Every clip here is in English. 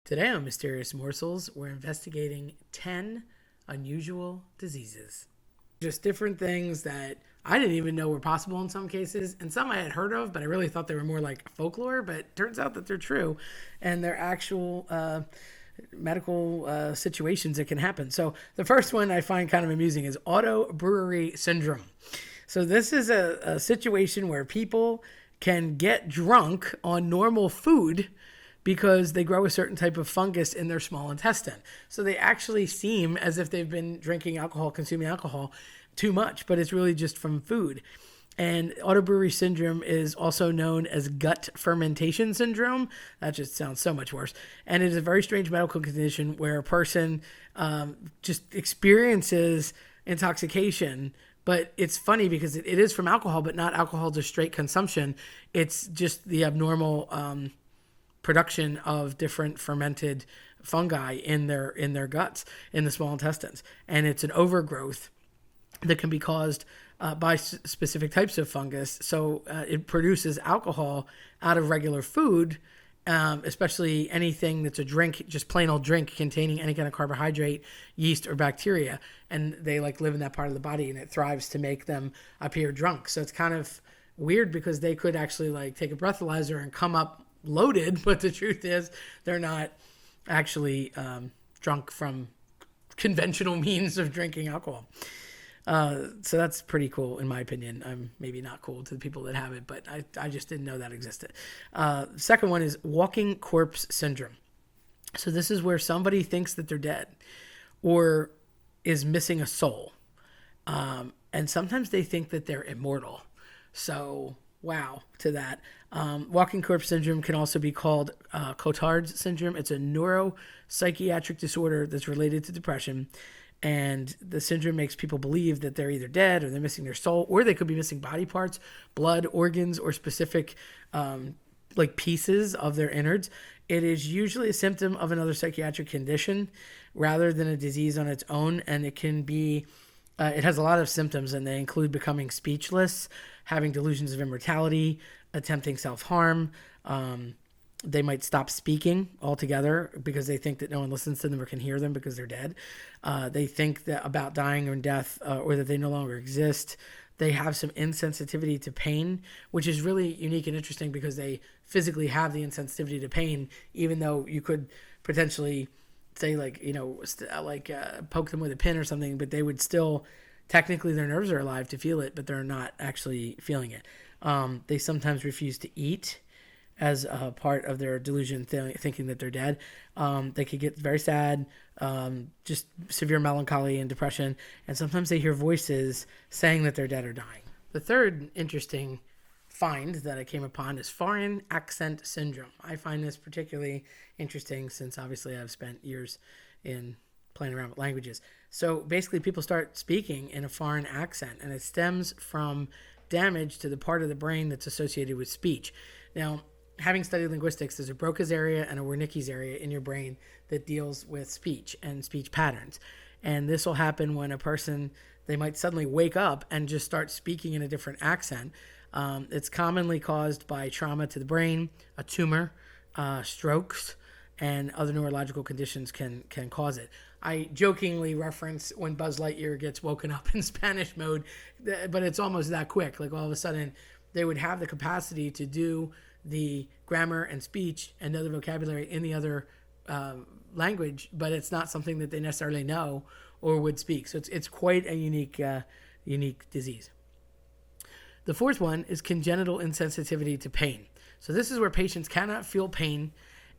Today on Mysterious Morsels, we're investigating 10 unusual diseases. Just different things that I didn't even know were possible in some cases, and some I had heard of, but I really thought they were more like folklore, but it turns out that they're true, and they're actual medical situations that can happen. So the first one I find kind of amusing is Brewery Syndrome. So this is a situation where people can get drunk on normal food because they grow a certain type of fungus in their small intestine. So they actually seem as if they've been drinking alcohol, consuming alcohol too much, but it's really just from food. And autobrewery syndrome is also known as gut fermentation syndrome. That just sounds so much worse. And it is a very strange medical condition where a person just experiences intoxication. But it's funny because it is from alcohol, but not alcohol to straight consumption. It's just the abnormal production of different fermented fungi in their guts, in the small intestines. And it's an overgrowth that can be caused by specific types of fungus. So it produces alcohol out of regular food, especially anything that's a drink, just plain old drink containing any kind of carbohydrate, yeast, or bacteria. And they live in that part of the body, and it thrives to make them appear drunk. So it's kind of weird because they could actually take a breathalyzer and come up loaded, but the truth is they're not actually drunk from conventional means of drinking alcohol. So that's pretty cool in my opinion. I'm maybe not cool to the people that have it, but I just didn't know that existed. Second one is walking corpse syndrome. So this is where somebody thinks that they're dead or is missing a soul. And sometimes they think that they're immortal. So wow to that. Walking corpse syndrome can also be called Cotard's syndrome. It's a neuropsychiatric disorder that's related to depression. And the syndrome makes people believe that they're either dead or they're missing their soul, or they could be missing body parts, blood, organs, or specific pieces of their innards. It is usually a symptom of another psychiatric condition rather than a disease on its own. And it can be, it has a lot of symptoms, and they include becoming speechless, having delusions of immortality, attempting self-harm. They might stop speaking altogether because they think that no one listens to them or can hear them because they're dead. They think that about dying or death, or that they no longer exist. They have some insensitivity to pain, which is really unique and interesting because they physically have the insensitivity to pain, even though you could potentially say poke them with a pin or something, but they would still, technically their nerves are alive to feel it, but they're not actually feeling it. They sometimes refuse to eat as a part of their delusion, thinking that they're dead. They could get very sad, just severe melancholy and depression, and sometimes they hear voices saying that they're dead or dying. The third interesting find that I came upon is foreign accent syndrome. I find this particularly interesting since obviously I've spent years in playing around with languages. So basically people start speaking in a foreign accent, and it stems from damage to the part of the brain that's associated with speech. Now, having studied linguistics, there's a Broca's area and a Wernicke's area in your brain that deals with speech and speech patterns. And this will happen when a person, they might suddenly wake up and just start speaking in a different accent. It's commonly caused by trauma to the brain, a tumor, strokes, and other neurological conditions can cause it. I jokingly reference when Buzz Lightyear gets woken up in Spanish mode, but it's almost that quick. All of a sudden, they would have the capacity to do the grammar and speech and know the vocabulary in the other language, but it's not something that they necessarily know or would speak. So it's quite a unique disease. The fourth one is congenital insensitivity to pain. So this is where patients cannot feel pain,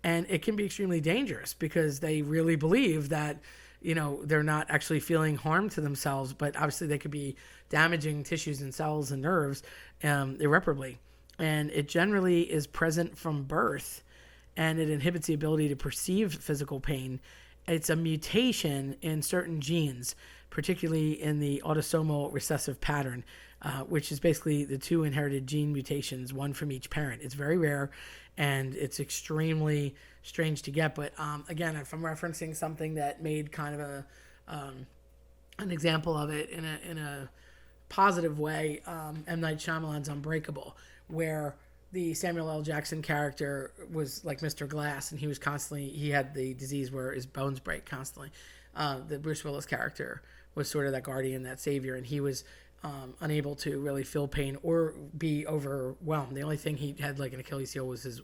and it can be extremely dangerous because they really believe that they're not actually feeling harm to themselves, but obviously they could be damaging tissues and cells and nerves irreparably. And it generally is present from birth, and it inhibits the ability to perceive physical pain. It's a mutation in certain genes, particularly in the autosomal recessive pattern, which is basically the two inherited gene mutations, one from each parent. It's very rare, and it's extremely strange to get. But again, if I'm referencing something that made kind of an example of it in a positive way, M. Night Shyamalan's Unbreakable, where the Samuel L. Jackson character was like Mr. Glass, and he had the disease where his bones break constantly. The Bruce Willis character was sort of that guardian, that savior, and he was unable to really feel pain or be overwhelmed. The only thing he had like an Achilles heel was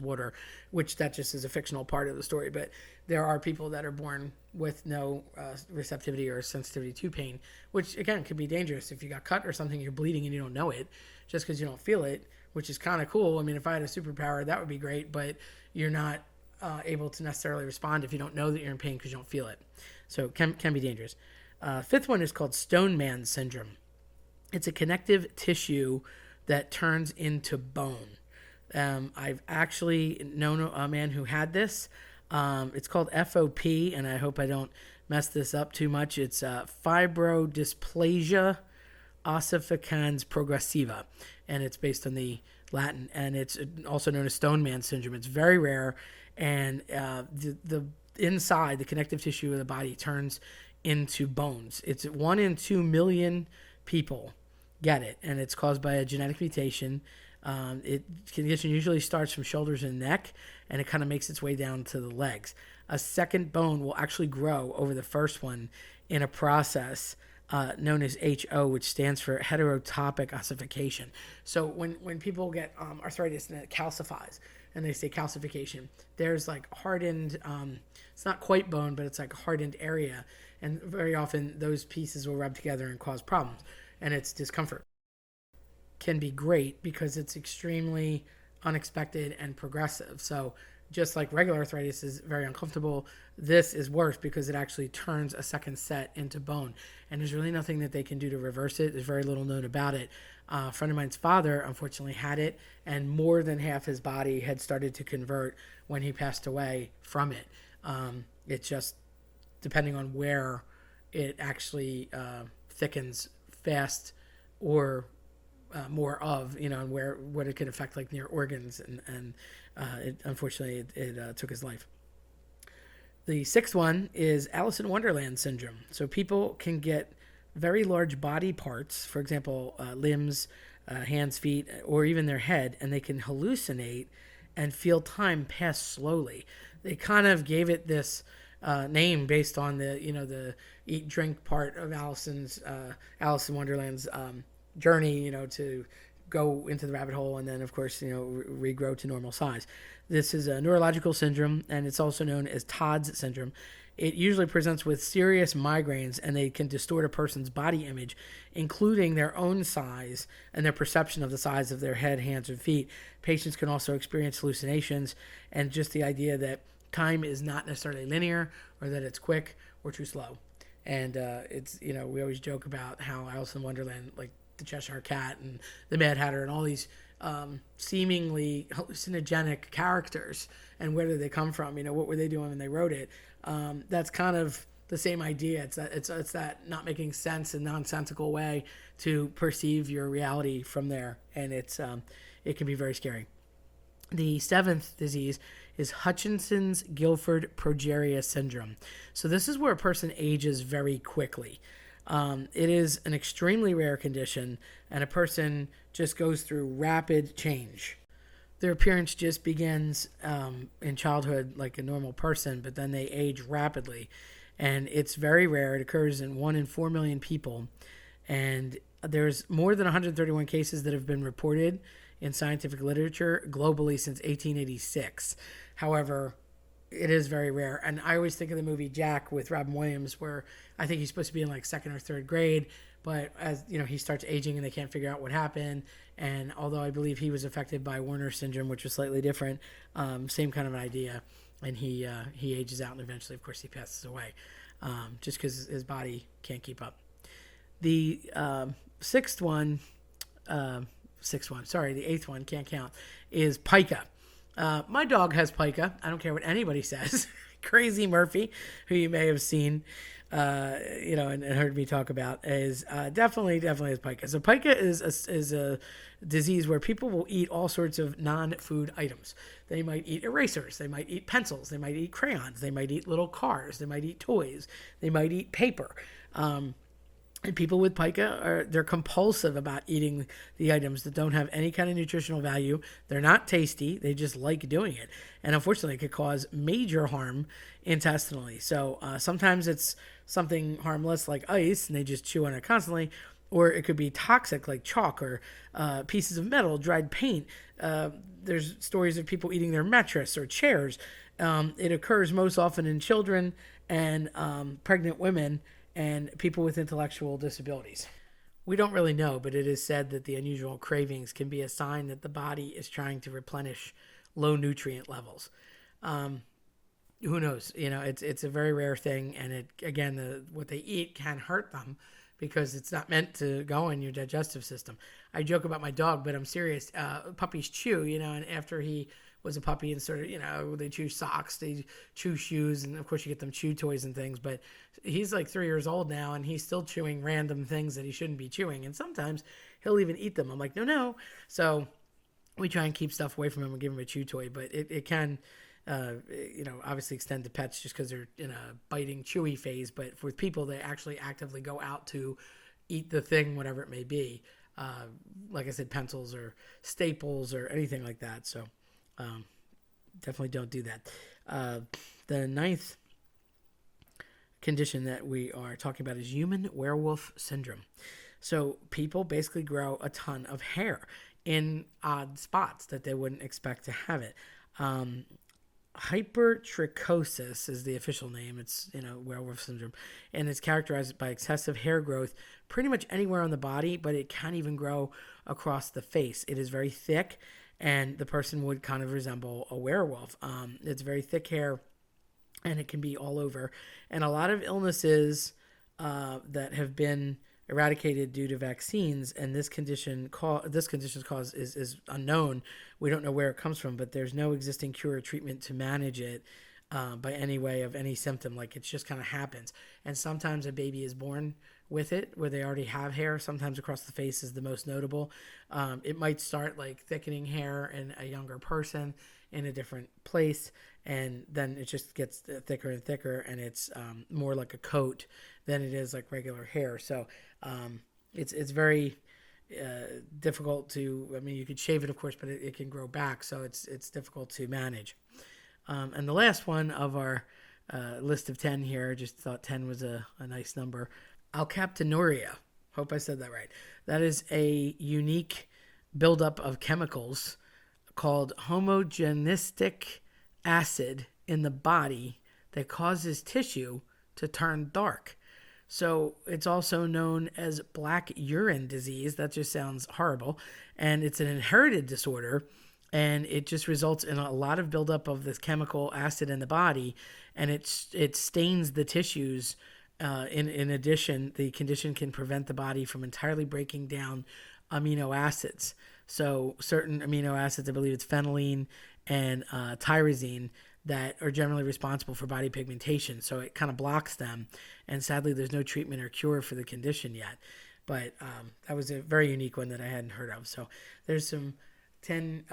water, which that just is a fictional part of the story. But there are people that are born with no receptivity or sensitivity to pain, which again could be dangerous. If you got cut or something, you're bleeding and you don't know it, just because you don't feel it, which is kind of cool. I mean, if I had a superpower, that would be great, but you're not able to necessarily respond if you don't know that you're in pain because you don't feel it. So it can be dangerous. Fifth one is called Stoneman Syndrome. It's a connective tissue that turns into bone. I've actually known a man who had this. It's called FOP, and I hope I don't mess this up too much. It's fibrodysplasia ossificans progressiva, and it's based on the Latin, and it's also known as Stoneman syndrome. It's very rare, and the inside, the connective tissue of the body turns into bones. It's 1 in 2 million people get it, and it's caused by a genetic mutation. Condition usually starts from shoulders and neck, and it kind of makes its way down to the legs. A second bone will actually grow over the first one in a process known as HO, which stands for heterotopic ossification. So when people get arthritis and it calcifies, and they say calcification, there's like hardened, it's not quite bone, but it's like a hardened area, and very often those pieces will rub together and cause problems, and it's discomfort. Can be great because it's extremely unexpected and progressive. So just like regular arthritis is very uncomfortable, this is worse because it actually turns a second set into bone, and there's really nothing that they can do to reverse it. There's very little known about it. A friend of mine's father unfortunately had it, and more than half his body had started to convert when he passed away from it. It's just depending on where it actually thickens fast or more of, and what it could affect like near organs, and it unfortunately it took his life. The sixth one is Alice in Wonderland syndrome. So people can get very large body parts, for example, limbs, hands, feet, or even their head, and they can hallucinate and feel time pass slowly. They kind of gave it this name based on the eat drink part of Alice in Wonderland's journey, to go into the rabbit hole and then of course regrow to normal size. This is a neurological syndrome, and it's also known as Todd's syndrome. It usually presents with serious migraines, and they can distort a person's body image, including their own size and their perception of the size of their head, hands, and feet. Patients can also experience hallucinations, and just the idea that time is not necessarily linear, or that it's quick or too slow. And it's we always joke about how Alice in Wonderland, like the Cheshire Cat and the Mad Hatter and all these seemingly hallucinogenic characters, and where did they come from? What were they doing when they wrote it? That's kind of the same idea. It's that not making sense and nonsensical way to perceive your reality from there, and it can be very scary. The seventh disease is Hutchinson's Gilford progeria syndrome. So this is where a person ages very quickly. It is an extremely rare condition, and a person just goes through rapid change. Their appearance just begins in childhood like a normal person, but then they age rapidly. And it's very rare. It occurs in 1 in 4 million people. And there's more than 131 cases that have been reported in scientific literature globally since 1886. However, it is very rare. And I always think of the movie Jack with Robin Williams, where I think he's supposed to be in like second or third grade, but as he starts aging and they can't figure out what happened. And although I believe he was affected by Werner syndrome, which was slightly different, same kind of an idea. And he ages out, and eventually, of course, he passes away, just because his body can't keep up. The eighth one, can't count, is Pika. My dog has Pika. I don't care what anybody says. Crazy Murphy, who you may have seen, and heard me talk about, is definitely has Pika. So Pika is a disease where people will eat all sorts of non-food items. They might eat erasers. They might eat pencils. They might eat crayons. They might eat little cars. They might eat toys. They might eat paper. And people with pica they're compulsive about eating the items that don't have any kind of nutritional value. They're not tasty. They just like doing it. And unfortunately, it could cause major harm intestinally. So sometimes it's something harmless like ice and they just chew on it constantly. Or it could be toxic like chalk or pieces of metal, dried paint. There's stories of people eating their mattress or chairs. It occurs most often in children and pregnant women and people with intellectual disabilities. We don't really know, but it is said that the unusual cravings can be a sign that the body is trying to replenish low nutrient levels. Who knows? It's a very rare thing, and what they eat can hurt them because it's not meant to go in your digestive system. I joke about my dog, but I'm serious. Puppies chew, and after he was a puppy and sort of, they chew socks, they chew shoes, and of course you get them chew toys and things, but he's like 3 years old now and he's still chewing random things that he shouldn't be chewing. And sometimes he'll even eat them. I'm like, no. So we try and keep stuff away from him and give him a chew toy, but it can, obviously extend to pets just because they're in a biting, chewy phase. But with people, they actually actively go out to eat the thing, whatever it may be. Like I said, pencils or staples or anything like that. So definitely don't do that. The ninth condition that we are talking about is human werewolf syndrome. So people basically grow a ton of hair in odd spots that they wouldn't expect to have it. Hypertrichosis is the official name. It's, werewolf syndrome. And it's characterized by excessive hair growth pretty much anywhere on the body, but it can even grow across the face. It is very thick, and the person would kind of resemble a werewolf. It's very thick hair, and it can be all over. And a lot of illnesses that have been eradicated due to vaccines, and this condition's cause is unknown. We don't know where it comes from, but there's no existing cure or treatment to manage it by any way of any symptom. Like, it just kind of happens. And sometimes a baby is born with it, where they already have hair. Sometimes across the face is the most notable. It might start like thickening hair in a younger person in a different place, and then it just gets thicker and thicker, and it's more like a coat than it is like regular hair. So it's very difficult to, you could shave it, of course, but it can grow back, so it's difficult to manage. And the last one of our list of 10 here, just thought 10 was a nice number. Alkaptonuria. Hope I said that right. That is a unique buildup of chemicals called homogenistic acid in the body that causes tissue to turn dark. So it's also known as black urine disease. That just sounds horrible. And it's an inherited disorder, and it just results in a lot of buildup of this chemical acid in the body, and it stains the tissues. In addition, the condition can prevent the body from entirely breaking down amino acids. So certain amino acids, I believe it's phenylene and tyrosine, that are generally responsible for body pigmentation. So it kind of blocks them. And sadly, there's no treatment or cure for the condition yet. But that was a very unique one that I hadn't heard of. So there's some 10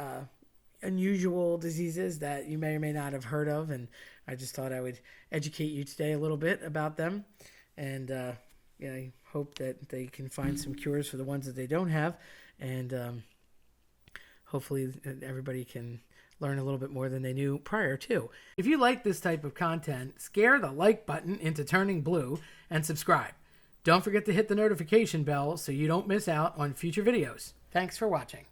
unusual diseases that you may or may not have heard of. And I just thought I would educate you today a little bit about them. And I hope that they can find some cures for the ones that they don't have. And hopefully everybody can learn a little bit more than they knew prior to. If you like this type of content, scare the like button into turning blue and subscribe. Don't forget to hit the notification bell so you don't miss out on future videos. Thanks for watching.